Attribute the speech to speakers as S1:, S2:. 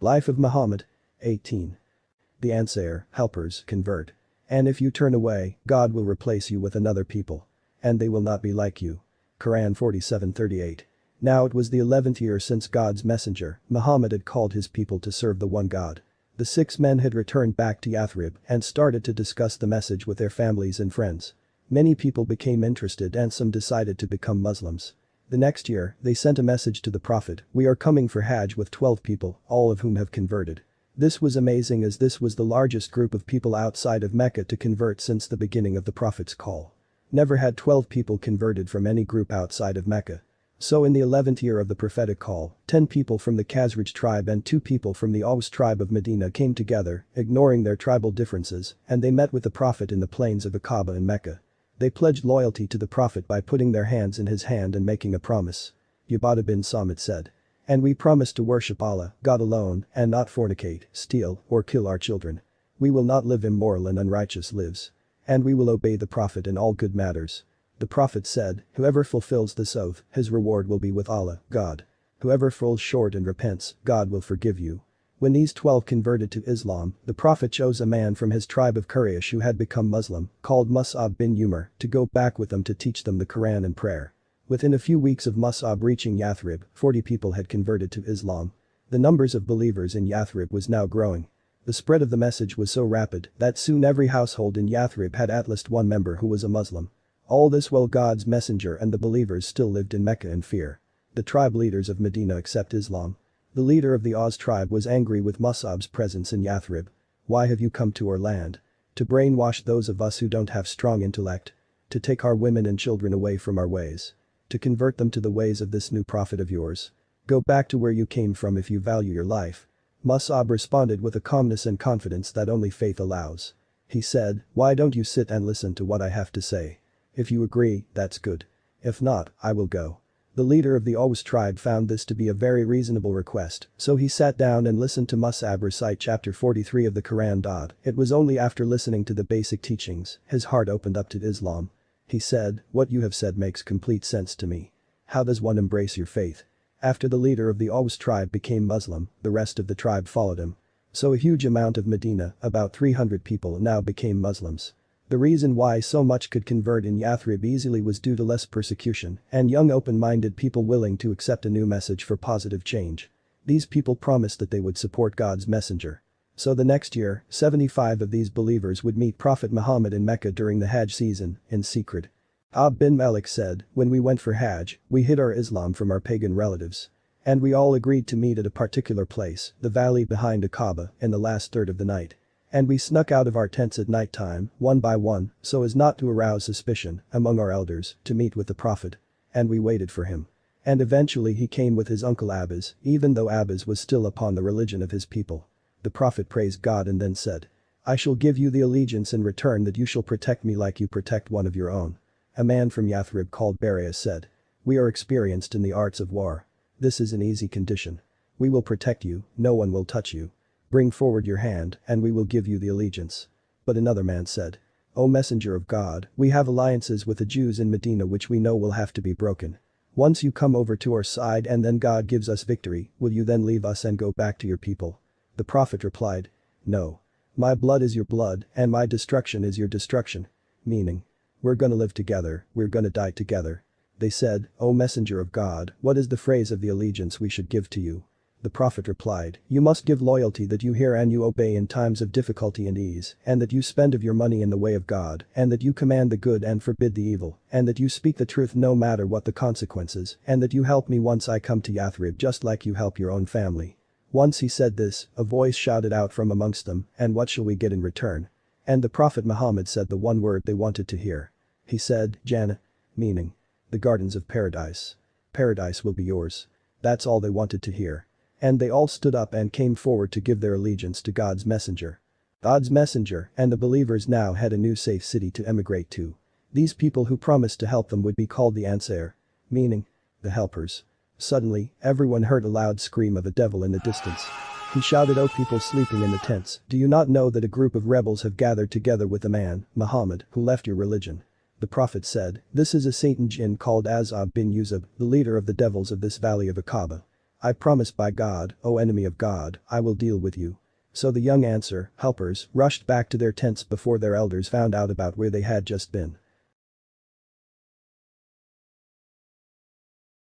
S1: Life of Muhammad. 18. The Ansar, helpers, convert. And if you turn away, God will replace you with another people. And they will not be like you. Quran 47:38. Now it was the 11th year since God's messenger, Muhammad, had called his people to serve the one God. The 6 men had returned back to Yathrib and started to discuss the message with their families and friends. Many people became interested and some decided to become Muslims. The next year, they sent a message to the Prophet, "We are coming for Hajj with 12 people, all of whom have converted." This was amazing as this was the largest group of people outside of Mecca to convert since the beginning of the Prophet's call. Never had 12 people converted from any group outside of Mecca. So in the 11th year of the prophetic call, 10 people from the Khazraj tribe and 2 people from the Aus tribe of Medina came together, ignoring their tribal differences, and they met with the Prophet in the plains of the Kaaba in Mecca. They pledged loyalty to the Prophet by putting their hands in his hand and making a promise. Ubadah bin Samit said, "And we promise to worship Allah, God alone, and not fornicate, steal, or kill our children. We will not live immoral and unrighteous lives. And we will obey the Prophet in all good matters." The Prophet said, "Whoever fulfills this oath, his reward will be with Allah, God. Whoever falls short and repents, God will forgive you." When these 12 converted to Islam, the Prophet chose a man from his tribe of Quraysh who had become Muslim, called Mus'ab bin Umar, to go back with them to teach them the Quran and prayer. Within a few weeks of Mus'ab reaching Yathrib, 40 people had converted to Islam. The numbers of believers in Yathrib was now growing. The spread of the message was so rapid that soon every household in Yathrib had at least one member who was a Muslim. All this while God's messenger and the believers still lived in Mecca in fear. The tribe leaders of Medina accept Islam. The leader of the Aus tribe was angry with Mus'ab's presence in Yathrib. "Why have you come to our land? To brainwash those of us who don't have strong intellect? To take our women and children away from our ways? To convert them to the ways of this new prophet of yours? Go back to where you came from if you value your life." Mus'ab responded with a calmness and confidence that only faith allows. He said, "Why don't you sit and listen to what I have to say? If you agree, that's good. If not, I will go." The leader of the Aus tribe found this to be a very reasonable request, so he sat down and listened to Mus'ab recite chapter 43 of the Quran. It was only after listening to the basic teachings, his heart opened up to Islam. He said, "What you have said makes complete sense to me. How does one embrace your faith?" After the leader of the Aus tribe became Muslim, the rest of the tribe followed him. So a huge amount of Medina, about 300 people, now became Muslims. The reason why so much could convert in Yathrib easily was due to less persecution and young open-minded people willing to accept a new message for positive change. These people promised that they would support God's messenger. So the next year, 75 of these believers would meet Prophet Muhammad in Mecca during the Hajj season, in secret. Ab bin Malik said, "When we went for Hajj, we hid our Islam from our pagan relatives. And we all agreed to meet at a particular place, the valley behind the Kaaba, in the last third of the night. And we snuck out of our tents at night time, one by one, so as not to arouse suspicion, among our elders, to meet with the Prophet. And we waited for him. And eventually he came with his uncle Abbas, even though Abbas was still upon the religion of his people. The Prophet praised God and then said, 'I shall give you the allegiance in return that you shall protect me like you protect one of your own.' A man from Yathrib called Bariah said, 'We are experienced in the arts of war. This is an easy condition. We will protect you, no one will touch you. Bring forward your hand, and we will give you the allegiance.' But another man said, 'O Messenger of God, we have alliances with the Jews in Medina which we know will have to be broken. Once you come over to our side and then God gives us victory, will you then leave us and go back to your people?' The Prophet replied, 'No. My blood is your blood, and my destruction is your destruction.' Meaning, we're gonna live together, we're gonna die together. They said, 'O Messenger of God, what is the phrase of the allegiance we should give to you?' The Prophet replied, 'You must give loyalty that you hear and you obey in times of difficulty and ease, and that you spend of your money in the way of God, and that you command the good and forbid the evil, and that you speak the truth no matter what the consequences, and that you help me once I come to Yathrib just like you help your own family.' Once he said this, a voice shouted out from amongst them, 'And what shall we get in return?' And the Prophet Muhammad said the one word they wanted to hear. He said, 'Jannah,' meaning, the gardens of paradise. Paradise will be yours. That's all they wanted to hear. And they all stood up and came forward to give their allegiance to God's messenger. God's messenger and the believers now had a new safe city to emigrate to. These people who promised to help them would be called the Ansar, meaning, the helpers. Suddenly, everyone heard a loud scream of a devil in the distance. He shouted, "O people sleeping in the tents, do you not know that a group of rebels have gathered together with a man, Muhammad, who left your religion?" The Prophet said, "This is a Satan jinn called Azab bin Yuzab, the leader of the devils of this valley of Aqaba. I promise by God, O enemy of God, I will deal with you. So the young Ansar, helpers, rushed back to their tents before their elders found out about where they had just been.